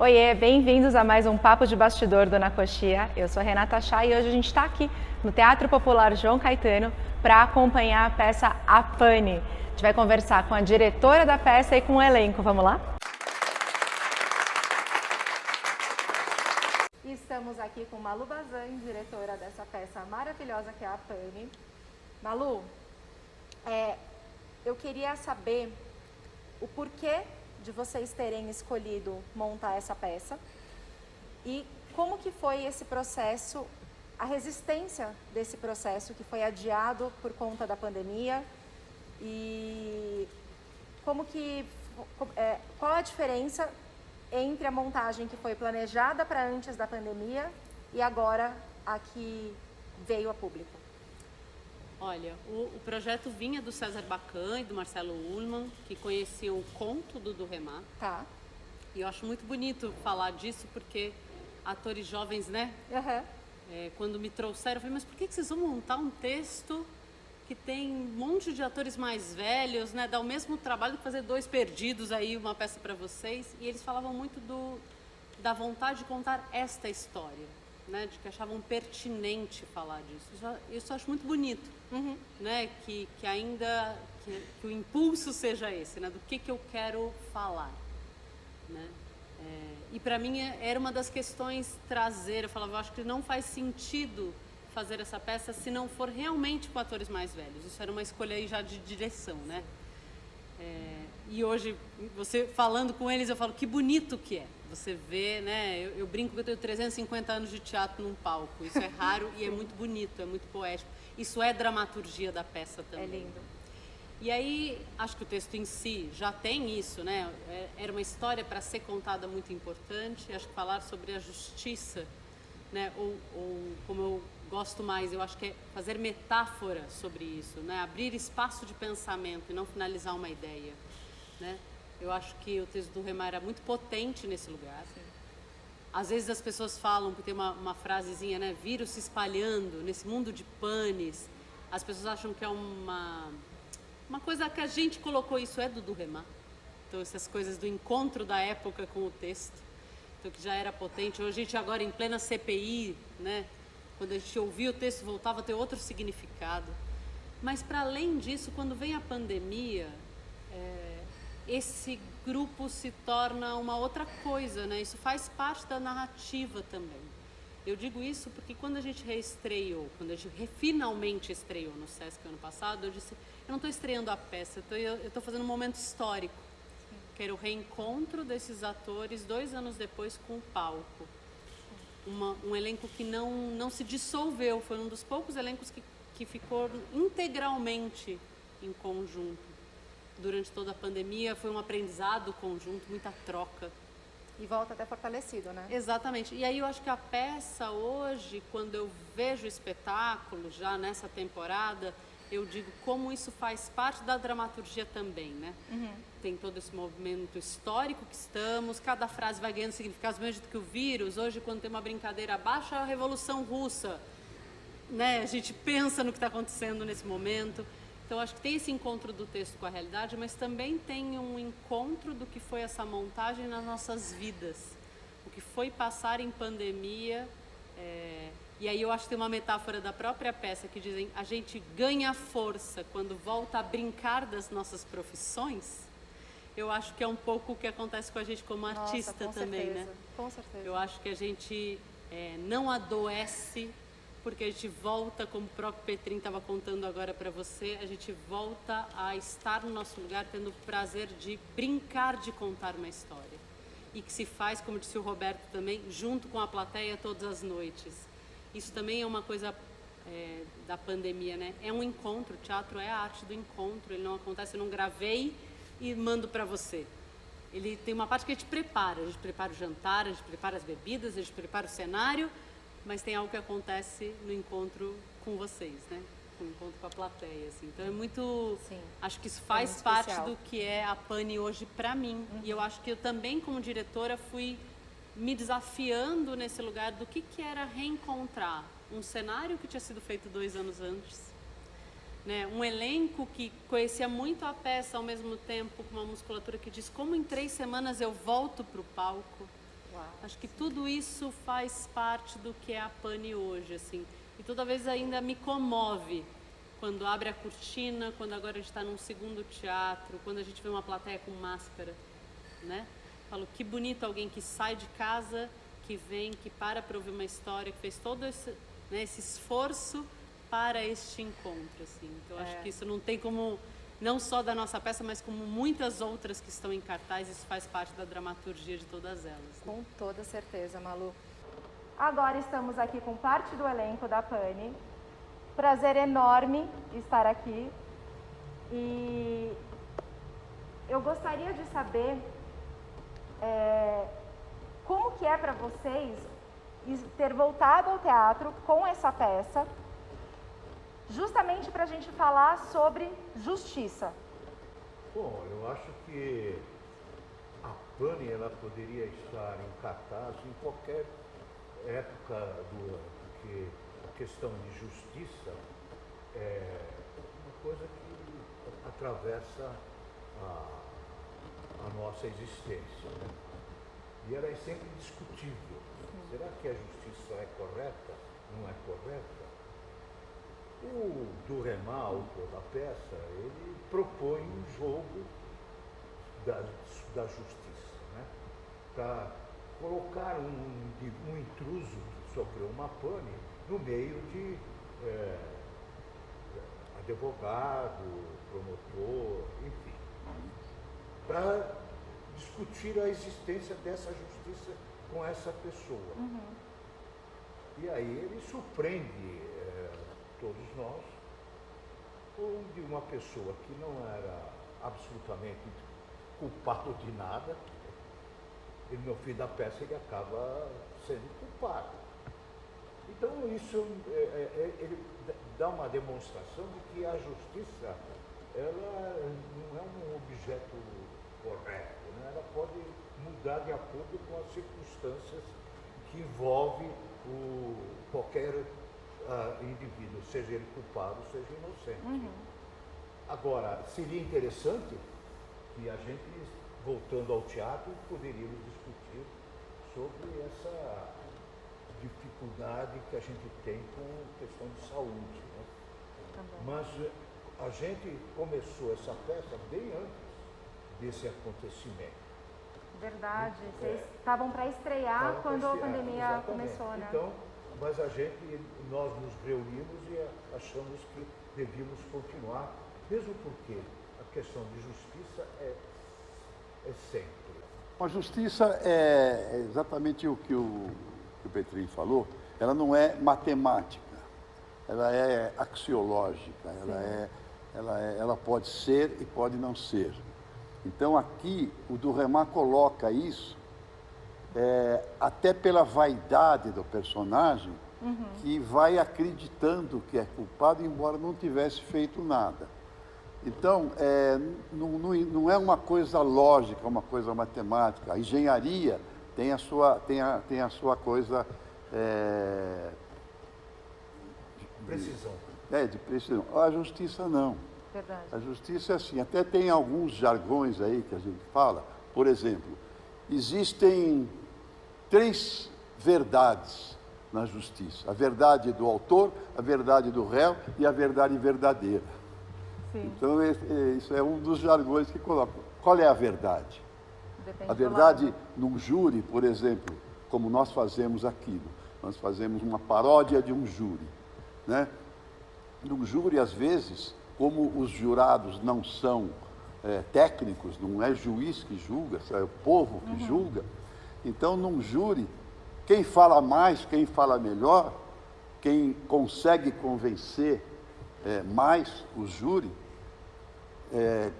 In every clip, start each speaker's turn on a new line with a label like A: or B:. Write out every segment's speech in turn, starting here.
A: Oiê, bem-vindos a mais um Papo de Bastidor do Na Coxia. Eu sou a Renata Chá e hoje a gente está aqui no Teatro Popular João Caetano para acompanhar a peça A Pane. A gente vai conversar com a diretora da peça e com o elenco. Vamos lá? Estamos aqui com Malu Bazan, diretora dessa peça maravilhosa que é A Pane. Malu, eu queria saber o porquê de vocês terem escolhido montar essa peça e como que foi esse processo, a resistência desse processo que foi adiado por conta da pandemia e qual a diferença entre a montagem que foi planejada para antes da pandemia e agora a que veio a público?
B: Olha, o projeto vinha do César Bachan e do Marcelo Ullmann, que conheciam o conto do Duhamel.
A: Tá.
B: E eu acho muito bonito falar disso, porque atores jovens, né? Quando me trouxeram, eu falei, mas por que vocês vão montar um texto que tem um monte de atores mais velhos, né? Dá o mesmo trabalho que fazer Dois Perdidos aí, uma peça para vocês. E eles falavam muito da vontade de contar esta história, né? De que achavam pertinente falar disso. Isso eu acho muito bonito. Né, que o impulso seja esse, né, do que eu quero falar, né? E para mim era uma das questões trazer, eu falava, eu acho que não faz sentido fazer essa peça se não for realmente com atores mais velhos. Isso era uma escolha aí já de direção, né? E hoje, você falando com eles, eu falo, que bonito que é. Você vê, né, eu brinco que eu tenho 350 anos de teatro num palco. Isso é raro e é muito bonito, é muito poético. Isso é dramaturgia da peça também.
A: É lindo.
B: E aí, acho que o texto em si já tem isso, né? Era uma história para ser contada muito importante. Acho que falar sobre a justiça, né? Ou como eu gosto mais, eu acho que é fazer metáfora sobre isso, né? Abrir espaço de pensamento e não finalizar uma ideia, né? Eu acho que o texto do Remar era muito potente nesse lugar. Sim. Às vezes as pessoas falam, que tem uma frasezinha, né? Vírus se espalhando nesse mundo de panes. As pessoas acham que é uma coisa que a gente colocou, isso é do Duhamel. Então essas coisas do encontro da época com o texto, então que já era potente. Hoje a gente agora em plena CPI, né? Quando a gente ouvia o texto voltava a ter outro significado. Mas para além disso, quando vem a pandemia, esse grupo se torna uma outra coisa, né? Isso faz parte da narrativa também. Eu digo isso porque quando a gente reestreou, quando a gente finalmente estreou no Sesc ano passado, eu disse, eu não estou estreando a peça, eu estou fazendo um momento histórico. Sim. Que era o reencontro desses atores 2 anos depois com o palco. Um elenco que não se dissolveu, foi um dos poucos elencos que ficou integralmente em conjunto. Durante toda a pandemia, foi um aprendizado conjunto, muita troca.
A: E volta até fortalecido, né?
B: Exatamente. E aí eu acho que a peça hoje, quando eu vejo o espetáculo já nessa temporada, eu digo como isso faz parte da dramaturgia também, né? Tem todo esse movimento histórico que estamos, cada frase vai ganhando significados, mesmo que o vírus. Hoje, quando tem uma brincadeira, baixa a Revolução Russa, né? A gente pensa no que está acontecendo nesse momento. Então, acho que tem esse encontro do texto com a realidade, mas também tem um encontro do que foi essa montagem nas nossas vidas. O que foi passar em pandemia. E aí eu acho que tem uma metáfora da própria peça que dizem a gente ganha força quando volta a brincar das nossas profissões. Eu acho que é um pouco o que acontece com a gente como artista. Nossa, também,
A: certeza,
B: né?
A: Com certeza.
B: Eu acho que a gente não adoece porque a gente volta, como o próprio Petrin estava contando agora para você, a gente volta a estar no nosso lugar tendo o prazer de brincar de contar uma história. E que se faz, como disse o Roberto também, junto com a plateia todas as noites. Isso também é uma coisa da pandemia, né? É um encontro, o teatro é a arte do encontro, ele não acontece, eu não gravei e mando para você. Ele tem uma parte que a gente prepara o jantar, a gente prepara as bebidas, a gente prepara o cenário, mas tem algo que acontece no encontro com vocês, né? No encontro com a plateia, assim. Então é muito... Sim, acho que isso faz parte especial do que é a Pane hoje para mim. E eu acho que eu também, como diretora, fui me desafiando nesse lugar do que era reencontrar um cenário que tinha sido feito 2 anos antes, né? Um elenco que conhecia muito a peça ao mesmo tempo, com uma musculatura que diz como em 3 semanas eu volto para o palco.
A: Uau.
B: Acho que tudo isso faz parte do que é a Pane hoje, assim. E toda vez ainda me comove quando abre a cortina, quando agora a gente está num segundo teatro, quando a gente vê uma plateia com máscara, né? Falo, que bonito alguém que sai de casa, que vem, que para ouvir uma história, que fez todo esse, né, esse esforço para este encontro, assim. Então, acho que isso não tem como, não só da nossa peça, mas como muitas outras que estão em cartaz, isso faz parte da dramaturgia de todas elas. Né?
A: Com toda certeza, Malu. Agora estamos aqui com parte do elenco da Pane. Prazer enorme estar aqui. E eu gostaria de saber como que é para vocês ter voltado ao teatro com essa peça, justamente para a gente falar sobre justiça.
C: Bom, eu acho que a Pane ela poderia estar em cartaz em qualquer época do ano, porque a questão de justiça é uma coisa que atravessa a nossa existência, né? E ela é sempre discutível. Será que a justiça é correta? Não é correta? O Duréma, autor da peça, ele propõe um jogo da justiça, né? Para colocar um intruso que sofreu uma pane no meio de advogado, promotor, enfim, para discutir a existência dessa justiça com essa pessoa.
A: Uhum.
C: E aí ele surpreende todos nós, onde uma pessoa que não era absolutamente culpado de nada, e no fim da peça ele acaba sendo culpado. Então isso ele dá uma demonstração de que a justiça ela não é um objeto correto, né? Ela pode mudar de acordo com as circunstâncias que envolvem qualquer indivíduo, seja ele culpado, seja inocente.
A: Uhum.
C: Agora, seria interessante que a gente, voltando ao teatro, poderíamos discutir sobre essa dificuldade que a gente tem com questão de saúde, né? Mas a gente começou essa peça bem antes desse acontecimento.
A: Verdade, vocês estavam para estrear quando a pandemia
C: exatamente.
A: começou, né?
C: Então, mas nós nos reunimos e achamos que devíamos continuar, mesmo porque a questão de justiça é sempre.
D: A justiça é exatamente o que o Petrin falou, ela não é matemática, ela é axiológica, ela pode ser e pode não ser. Então aqui o Duréma coloca isso até pela vaidade do personagem, que vai acreditando que é culpado, embora não tivesse feito nada. Então, não é uma coisa lógica, uma coisa matemática. A engenharia tem a sua coisa...
C: Precisão.
D: De precisão. A justiça não.
A: Verdade.
D: A justiça é assim, até tem alguns jargões aí que a gente fala. Por exemplo, existem 3 verdades na justiça. A verdade do autor, a verdade do réu e a verdade verdadeira.
A: Sim.
D: Então, isso é um dos jargões que colocam. Qual é a verdade?
A: Depende
D: A verdade, num júri, por exemplo, como nós fazemos aqui, nós fazemos uma paródia de um júri, né? Num júri, às vezes, como os jurados não são técnicos, não é juiz que julga, é o povo que julga, então, num júri, quem fala mais, quem fala melhor, quem consegue convencer mais o júri,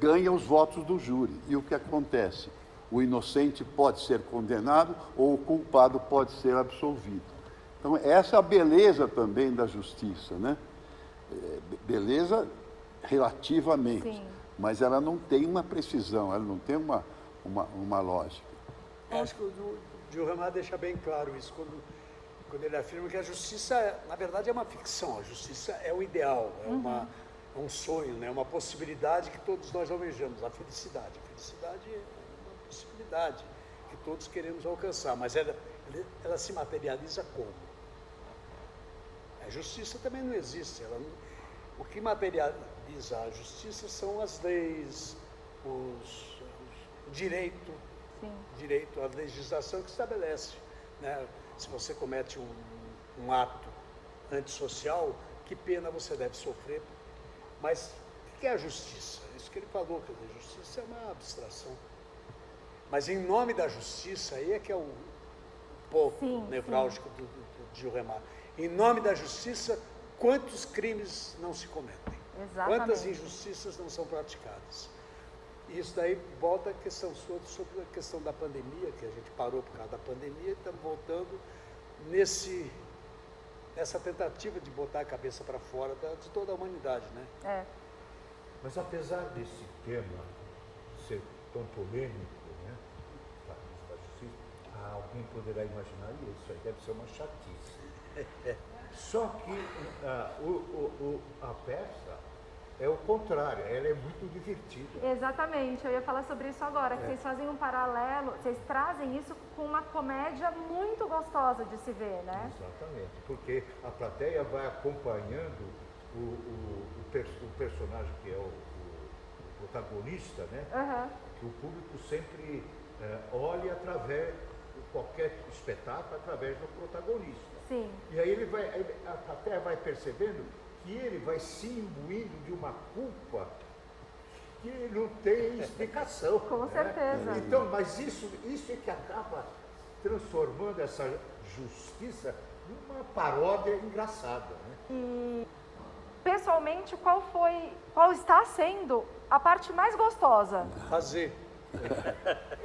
D: ganha os votos do júri. E o que acontece? O inocente pode ser condenado ou o culpado pode ser absolvido. Então, essa é a beleza também da justiça, né? Beleza relativamente,
A: Sim.
D: mas ela não tem uma precisão, ela não tem uma lógica.
E: Acho que o Duréma deixa bem claro isso, quando ele afirma que a justiça, na verdade, é uma ficção. A justiça é o ideal, é um sonho, né? Uma possibilidade que todos nós almejamos, a felicidade. A felicidade é uma possibilidade que todos queremos alcançar, mas ela se materializa como? A justiça também não existe. O que materializa a justiça são as leis, o direito, a legislação que estabelece, né? Se você comete um ato antissocial, que pena você deve sofrer. Mas o que é a justiça? Isso que ele falou, que a justiça é uma abstração. Mas em nome da justiça, aí é que é o ponto nevrálgico do Gil Remar. Em nome da justiça, quantos crimes não se cometem?
A: Exatamente.
E: Quantas injustiças não são praticadas? E isso daí volta a questão sobre a questão da pandemia, que a gente parou por causa da pandemia e estamos voltando nessa tentativa de botar a cabeça para fora de toda a humanidade, né?
C: Mas apesar desse tema ser tão polêmico, né, da justiça, alguém poderá imaginar isso aí deve ser uma chatice. Só que a peça é o contrário, ela é muito divertida.
A: Exatamente, eu ia falar sobre isso agora, que vocês fazem um paralelo, vocês trazem isso com uma comédia muito gostosa de se ver, né?
C: Exatamente, porque a plateia vai acompanhando o personagem que é o protagonista, né? Que o público sempre olha através de qualquer espetáculo, através do protagonista.
A: Sim.
C: E aí a plateia vai percebendo que ele vai se imbuindo de uma culpa que não tem explicação.
A: Com certeza.
C: Então, mas isso é que acaba transformando essa justiça numa paródia engraçada, né?
A: E, pessoalmente, qual está sendo a parte mais gostosa?
E: Fazer.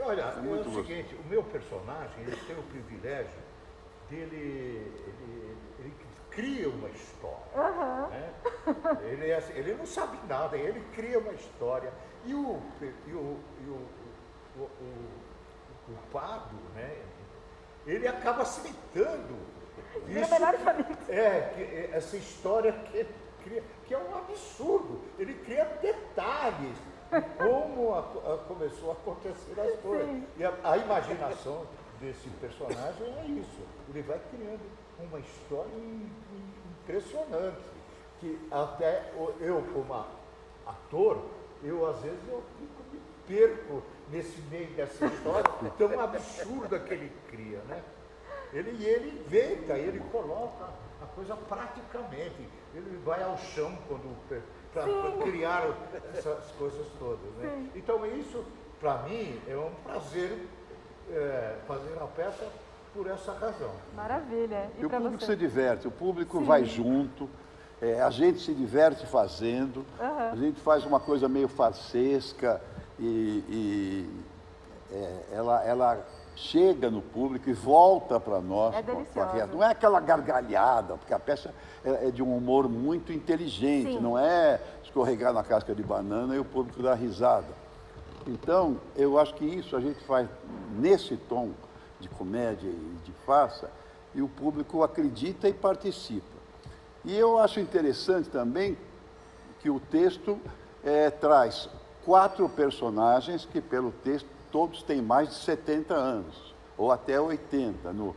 C: Olha, é o seguinte, o meu personagem, ele tem o privilégio dele, ele cria uma história, né? Ele não sabe nada, ele cria uma história. E o culpado, né? Ele acaba aceitando isso, essa história que ele cria, que é um absurdo. Ele cria detalhes de como começou a acontecer as coisas. E a imaginação desse personagem é isso. Ele vai criando uma história impressionante, que até eu, como ator, às vezes me perco nesse meio dessa história tão absurda que ele cria, né? Ele inventa, ele coloca a coisa praticamente. Ele vai ao chão para criar essas coisas todas, né? Então isso, para mim, é um prazer fazer a peça por essa razão.
A: Maravilha.
D: E o público se diverte, o público vai junto, a gente se diverte fazendo, a gente faz uma coisa meio farsesca ela chega no público e volta para nós.
A: É deliciosa.
D: Não é aquela gargalhada, porque a peça é de um humor muito inteligente, não é escorregar na casca de banana e o público dá risada. Então, eu acho que isso a gente faz nesse tom de comédia e de farsa, e o público acredita e participa. E eu acho interessante também que o texto traz 4 personagens que, pelo texto, todos têm mais de 70 anos, ou até 80 no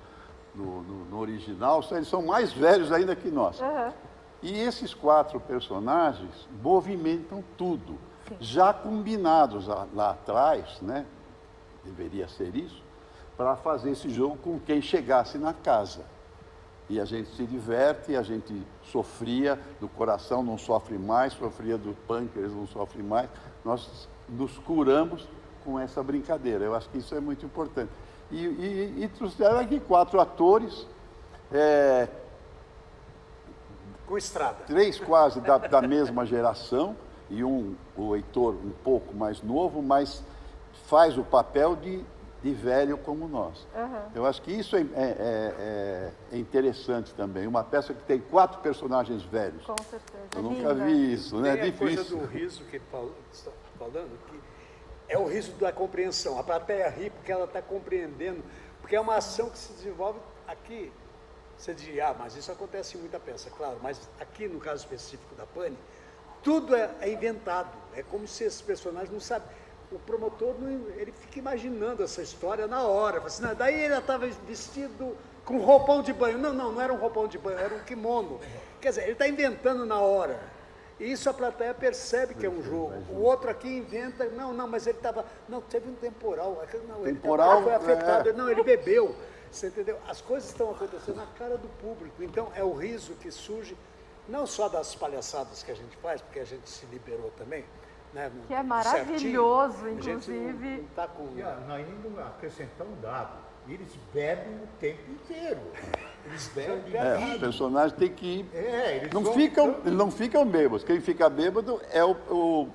D: original, eles são mais velhos ainda que nós. E esses 4 personagens movimentam tudo, já combinados lá atrás, né? Deveria ser isso, para fazer esse jogo com quem chegasse na casa. E a gente se diverte, a gente sofria do coração, não sofre mais, sofria do pâncreas, não sofre mais. Nós nos curamos com essa brincadeira. Eu acho que isso é muito importante. E trouxeram aqui 4 atores,
E: com estrada.
D: 3 quase da mesma geração, e o Heitor um pouco mais novo, mas faz o papel de velho como nós. Eu acho que isso é interessante também. Uma peça que tem 4 personagens velhos.
A: Com certeza.
D: Eu nunca vi isso, né?
E: Tem
D: É difícil.
E: a coisa do riso que ele está falando, que é o riso da compreensão. A plateia ri porque ela está compreendendo, porque é uma ação que se desenvolve aqui. Você diria, mas isso acontece em muita peça, claro, mas aqui no caso específico da Pani, tudo é inventado. É como se esses personagens não sabem. o promotor, ele fica imaginando essa história na hora. Fala assim, daí ele estava vestido com roupão de banho. Não era um roupão de banho, era um kimono. Quer dizer, ele está inventando na hora. E isso a plateia percebe que é um jogo. O outro aqui inventa, não, mas ele estava... Não, teve um temporal. Não,
D: temporal
E: foi afetado. Não, ele bebeu. Você entendeu? As coisas estão acontecendo na cara do público. Então, é o riso que surge, não só das palhaçadas que a gente faz, porque a gente se liberou também, né?
A: Que é maravilhoso,
E: certinho.
A: inclusive.
E: Não tá com...
C: Nós ainda acrescentar um dado. Eles bebem o tempo inteiro. Eles bebem.
D: O personagem tem que ir.
C: Eles
D: não ficam bêbados. Quem fica bêbado é o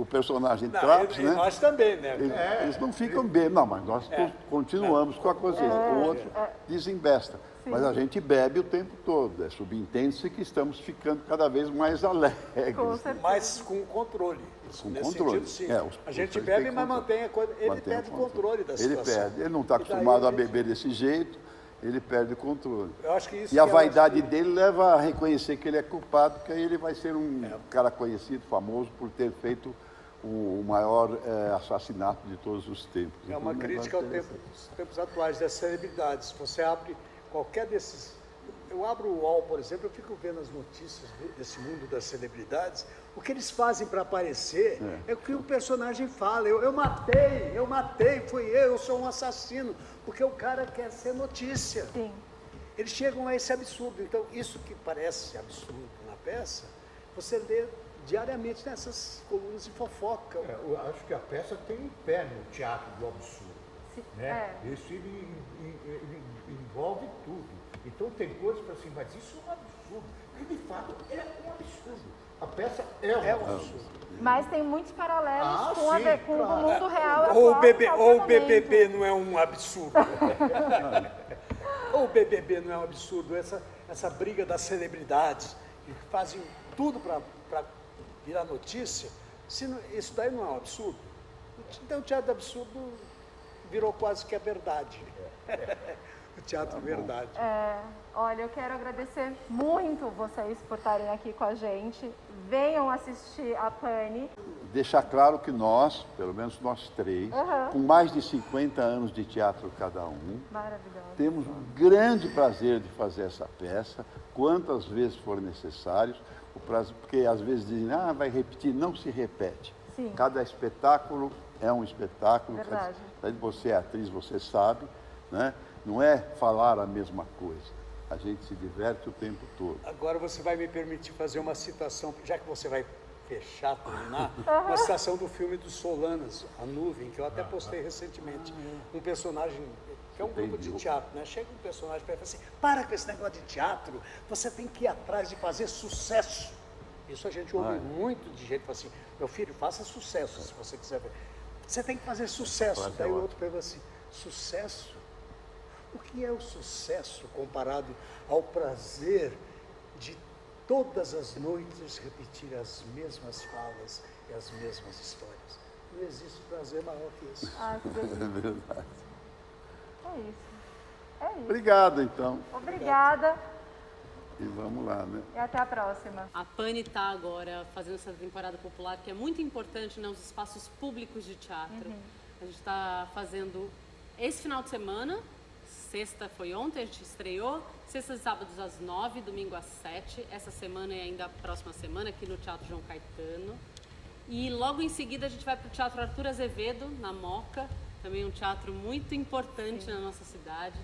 D: personagem Traps, né?
E: Nós também, né?
D: Eles não ficam bêbados. Não, mas nós continuamos com a consciência. O outro desembesta. Sim. Mas a gente bebe o tempo todo. Subentende-se que estamos ficando cada vez mais alegres.
E: Mas com controle.
D: Com controle.
E: Sentido, sim. A gente bebe, mas mantém a coisa. Ele perde o controle da situação.
D: Ele perde. Ele não está acostumado a beber desse jeito, ele perde o controle.
E: Eu acho que isso
D: e a vaidade dele leva a reconhecer que ele é culpado, porque aí ele vai ser um cara conhecido, famoso, por ter feito o maior assassinato de todos os tempos.
E: É uma crítica aos tempos atuais das celebridades. Você abre qualquer desses... Eu abro o UOL, por exemplo, eu fico vendo as notícias desse mundo das celebridades. O que eles fazem para aparecer é o que o personagem fala. Eu matei, fui eu sou um assassino. Porque o cara quer ser notícia.
A: Sim.
E: Eles chegam a esse absurdo. Então, isso que parece absurdo na peça, você lê diariamente nessas colunas de fofoca.
C: Eu acho que a peça tem um pé no teatro do absurdo. Né? Isso ele envolve tudo. Então tem coisas para assim, mas isso é um absurdo. E de fato é um absurdo. A peça é um absurdo.
A: Mas tem muitos paralelos com o mundo real.
E: Ou o BBB não é um absurdo. Ou o BBB não é um absurdo. Essa briga das celebridades, que fazem tudo para virar notícia, isso daí não é um absurdo. Então o teatro do absurdo virou quase que a verdade. O teatro verdade.
A: Olha, eu quero agradecer muito vocês por estarem aqui com a gente. Venham assistir a Pane.
D: Deixar claro que nós, pelo menos nós três, com mais de 50 anos de teatro cada um, temos um grande prazer de fazer essa peça, quantas vezes for necessário, porque às vezes dizem, vai repetir, não se repete.
A: Sim.
D: Cada espetáculo é um espetáculo.
A: Verdade.
D: Você é atriz, você sabe, né? Não é falar a mesma coisa. A gente se diverte o tempo todo.
E: Agora você vai me permitir fazer uma citação, já que você vai fechar, terminar, uma citação do filme dos Solanas, A Nuvem, que eu até postei recentemente. Um personagem, que é um grupo de teatro, né? Chega um personagem para ele e fala assim, para com esse negócio de teatro, você tem que ir atrás de fazer sucesso. Isso a gente ouve muito de gente que fala assim, meu filho, faça sucesso, se você quiser ver. Você tem que fazer sucesso. Daí o outro pergunta assim, sucesso? O que é o sucesso comparado ao prazer de todas as noites repetir as mesmas falas e as mesmas histórias? Não existe prazer maior que isso.
A: Que delícia.
D: É verdade.
A: É isso.
D: Obrigado, então.
A: Obrigada.
D: E vamos lá, né?
A: E até a próxima.
B: A Pane está agora fazendo essa temporada popular, que é muito importante nos espaços públicos de teatro. A gente está fazendo esse final de semana. Sexta foi ontem, a gente estreou. Sextas e sábados às 9, domingo às 7. Essa semana e ainda a próxima semana aqui no Teatro João Caetano. E logo em seguida a gente vai para o Teatro Arthur Azevedo, na Moca. Também um teatro muito importante na nossa cidade.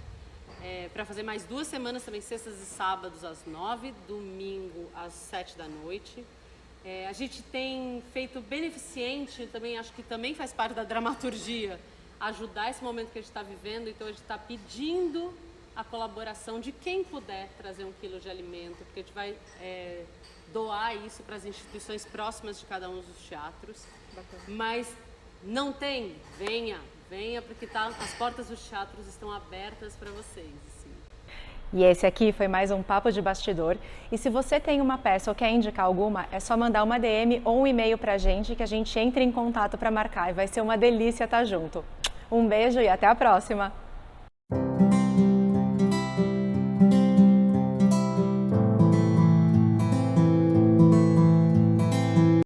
B: Para fazer mais 2 semanas também, sextas e sábados às 9, domingo às 7 da noite. A gente tem feito beneficente, também acho que também faz parte da dramaturgia, ajudar esse momento que a gente está vivendo. Então a gente está pedindo a colaboração de quem puder trazer 1 quilo de alimento, porque a gente vai doar isso para as instituições próximas de cada um dos teatros.
A: Bacana.
B: Mas não tem? Venha, porque as portas dos teatros estão abertas para vocês. Assim.
A: E esse aqui foi mais um Papo de Bastidor. E se você tem uma peça ou quer indicar alguma, é só mandar uma DM ou um e-mail pra gente que a gente entre em contato para marcar. E vai ser uma delícia estar junto. Um beijo e até a próxima!